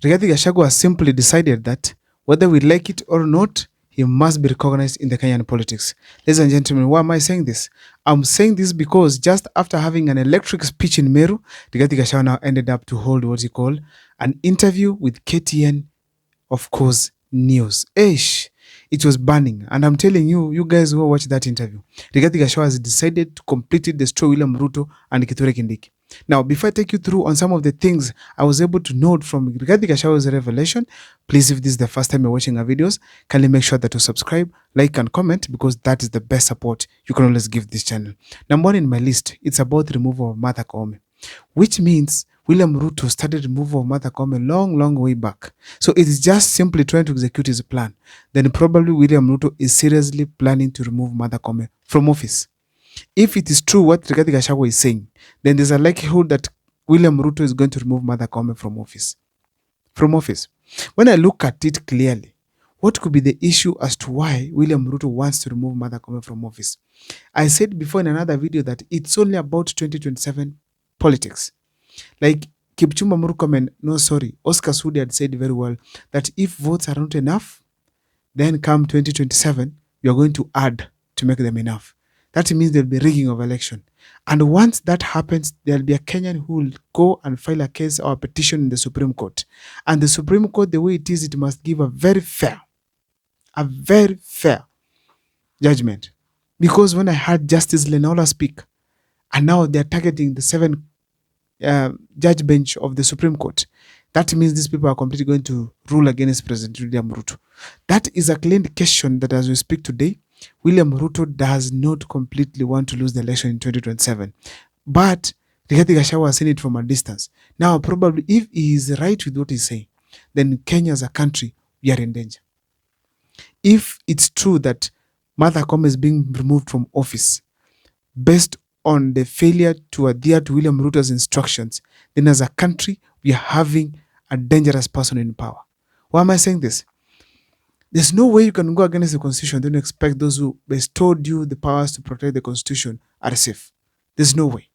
Rigathi Gachagua has simply decided that whether we like it or not, he must be recognized in the Kenyan politics. Ladies and gentlemen, why am I saying this? I'm saying this because just after having an electric speech in Meru, Rigathi Gachagua now ended up to hold what he called an interview with KTN, of course, news. Ish, it was burning. And I'm telling you, you guys who watched that interview, Rigathi Gachagua has decided to completely destroy William Ruto and Kithure Kindiki. Now, before I take you through on some of the things I was able to note from Rigathi Gachagua's revelation, please, if this is the first time you're watching our videos, kindly make sure that you subscribe, like, and comment, because that is the best support you can always give this channel. Number one in my list, it's about the removal of Martha Koome, which means William Ruto started removal of Martha Koome long way back. So it is just simply trying to execute his plan. Then probably William Ruto is seriously planning to remove Martha Koome from office. If it is true what Rigathi Gachagua is saying, then there's a likelihood that William Ruto is going to remove Martha Koome from office. When I look at it clearly, what could be the issue as to why William Ruto wants to remove Martha Koome from office? I said before in another video that it's only about 2027 politics. Like Kipchumba Murkomen, Oscar Sudi had said very well that if votes are not enough, then come 2027, you're going to add to make them enough. That means there'll be rigging of election. And once that happens, there'll be a Kenyan who will go and file a case or a petition in the Supreme Court. And the Supreme Court, the way it is, it must give a very fair judgment. Because when I heard Justice Lenaola speak, and now they're targeting the 7 judge bench of the Supreme Court, that means these people are completely going to rule against President William Ruto. That is a clear indication that as we speak today, William Ruto does not completely want to lose the election in 2027. But Rigathi Gachagua has seen it from a distance. Now, probably if he is right with what he's saying, then Kenya as a country, we are in danger. If it's true that Martha Koome is being removed from office based on the failure to adhere to William Ruto's instructions, then as a country, we are having a dangerous person in power. Why am I saying this? There's no way you can go against the Constitution and then expect those who bestowed you the powers to protect the Constitution are safe. There's no way.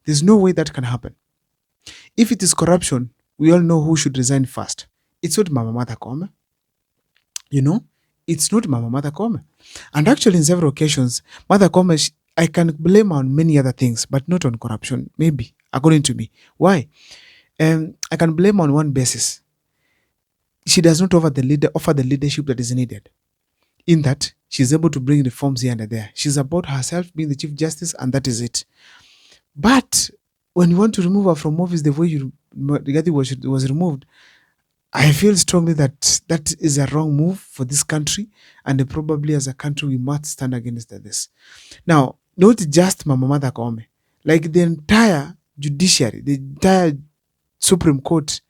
There's no way that can happen. If it is corruption, we all know who should resign first. It's not Mama Martha Koome. It's not Mama Martha Koome. And actually, in several occasions, Martha Koome, I can blame her on many other things, but not on corruption, maybe, according to me. Why? I can blame her on one basis. She does not offer the leadership that is needed. In that, she's able to bring reforms here and there. She's about herself being the Chief Justice, and that is it. But when you want to remove her from office the way Rigathi was removed, I feel strongly that that is a wrong move for this country, and probably as a country we must stand against this. Now, not just Mama Martha Koome, like the entire judiciary, the entire Supreme Court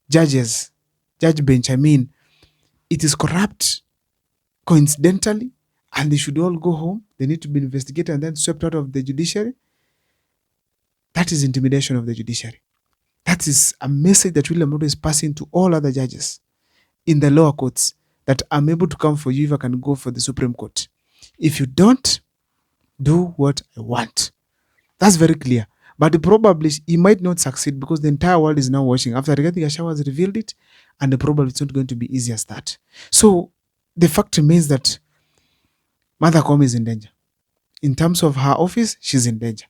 judge bench, it is corrupt coincidentally, and they should all go home. They need to be investigated and then swept out of the judiciary. That is intimidation of the judiciary. That is a message that William Ruto is passing to all other judges in the lower courts, that I'm able to come for you if I can go for the Supreme Court. If you don't, do what I want. That's very clear. But probably he might not succeed because the entire world is now watching. After Rigathi Gachagua has revealed it, and probably it's not going to be easy as that. So the fact remains that Martha Koome is in danger. In terms of her office, she's in danger.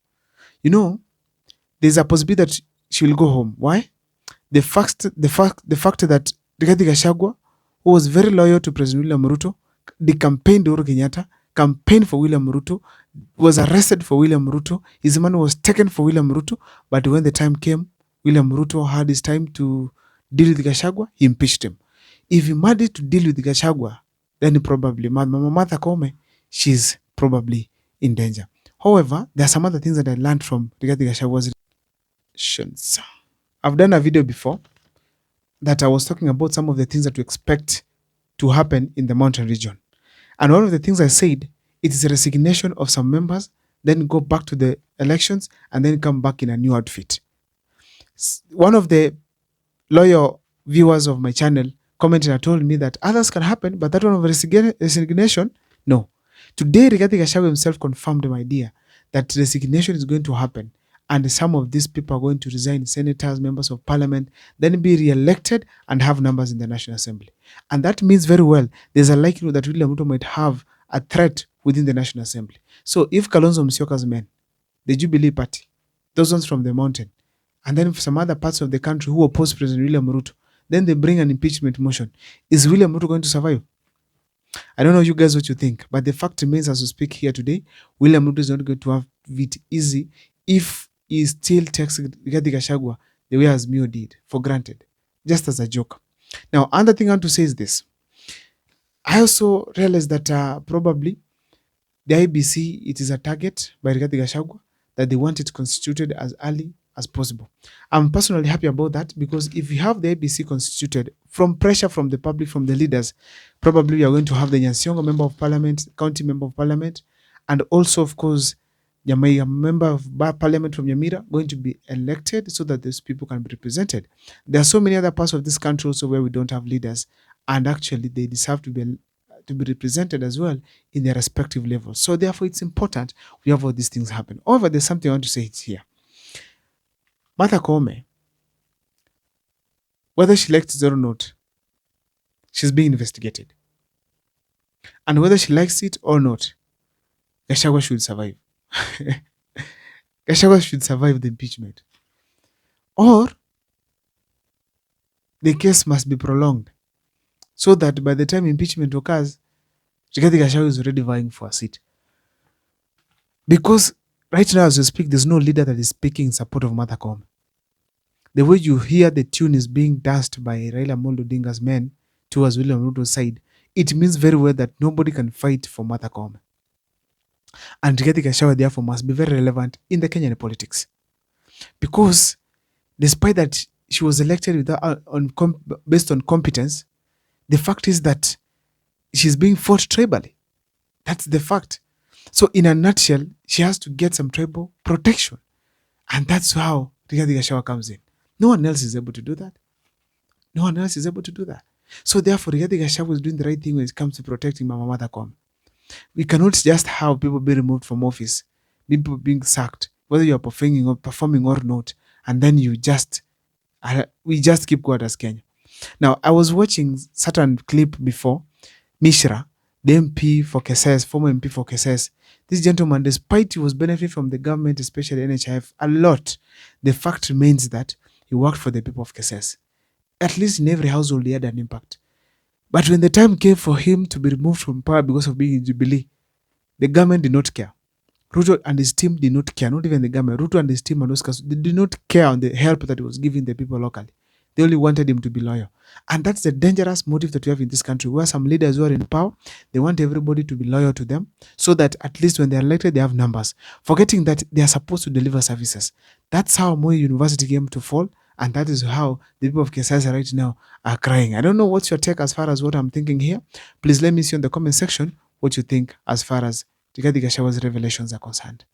There's a possibility that she will go home. Why? The fact that Rigathi Gachagua, who was very loyal to President William Ruto, the campaigned Uhuru Kenyatta, campaigned for William Ruto, was arrested for William Ruto, his money was taken for William Ruto, but when the time came, William Ruto had his time to deal with Gachagua, he impeached him. If he managed to deal with Gachagua, then probably Mama Martha Koome, she's probably in danger. However, there are some other things that I learned from Rigathi Gachagua's actions. I've done a video before that I was talking about some of the things that we expect to happen in the mountain region. And one of the things I said, it is a resignation of some members, then go back to the elections, and then come back in a new outfit. One of the loyal viewers of my channel commented and told me that others can happen, but that one of resignation, no. Today, Rigathi Gachagua himself confirmed my idea that resignation is going to happen. and some of these people are going to resign, senators, members of parliament, then be re-elected and have numbers in the National Assembly. And that means very well there's a likelihood that William Ruto might have a threat within the National Assembly. So if Kalonzo Musyoka's men, the Jubilee Party, those ones from the mountain, and then some other parts of the country who oppose President William Ruto, then they bring an impeachment motion, is William Ruto going to survive? I don't know you guys what you think, but the fact remains as we speak here today, William Ruto is not going to have it easy if he still takes Rigathi Gachagua the way as Mio did, for granted, just as a joke. Now, another thing I want to say is this. I also realized that probably the IBC, it is a target by Rigathi Gachagua that they want it constituted as early as possible. I'm personally happy about that because if you have the IBC constituted from pressure from the public, from the leaders, probably you are going to have the Nyansiongo member of parliament, county member of parliament, and also, of course, a member of parliament from Nyamira going to be elected so that these people can be represented. There are so many other parts of this country also where we don't have leaders, and actually they deserve to be represented as well in their respective levels. So therefore, it's important we have all these things happen. However, there's something I want to say here. Martha Koome, whether she likes it or not, she's being investigated. And whether she likes it or not, Gachagua should survive. Gachagua should survive the impeachment. Or the case must be prolonged so that by the time impeachment occurs, Rigathi Gachagua is already vying for a seat. Because right now as we speak, there's no leader that is speaking in support of Martha Koome. The way you hear the tune is being danced by Raila Amolo Odinga's men towards William Ruto's side, it means very well that nobody can fight for Martha Koome. And Rigathi Gachagua therefore must be very relevant in the Kenyan politics. Because despite that she was elected without, based on competence, the fact is that she's being fought tribally. That's the fact. So in a nutshell, she has to get some tribal protection. And that's how Rigathi Gachagua comes in. No one else is able to do that. No one else is able to do that. So therefore, Rigathi Gachagua is doing the right thing when it comes to protecting Mama Martha Koome. We cannot just have people be removed from office, people being sacked, whether you are performing or not, and then we just keep quiet as Kenya. Now, I was watching certain clip before, Mishra, the MP for Keses, former MP for Keses. This gentleman, despite he was benefiting from the government, especially NHIF, a lot, the fact remains that he worked for the people of Keses. At least in every household, he had an impact. But when the time came for him to be removed from power because of being in Jubilee, the government did not care. Ruto and his team did not care, not even the government. Ruto and his team and Oscar, they did not care on the help that he was giving the people locally. They only wanted him to be loyal. And that's the dangerous motive that we have in this country, where some leaders who are in power, they want everybody to be loyal to them so that at least when they're elected, they have numbers, forgetting that they are supposed to deliver services. That's how Moi University came to fall. And that is how the people of Kesasa right now are crying. I don't know what's your take as far as what I'm thinking here. Please let me see in the comment section what you think as far as Rigathi Gachagua's revelations are concerned.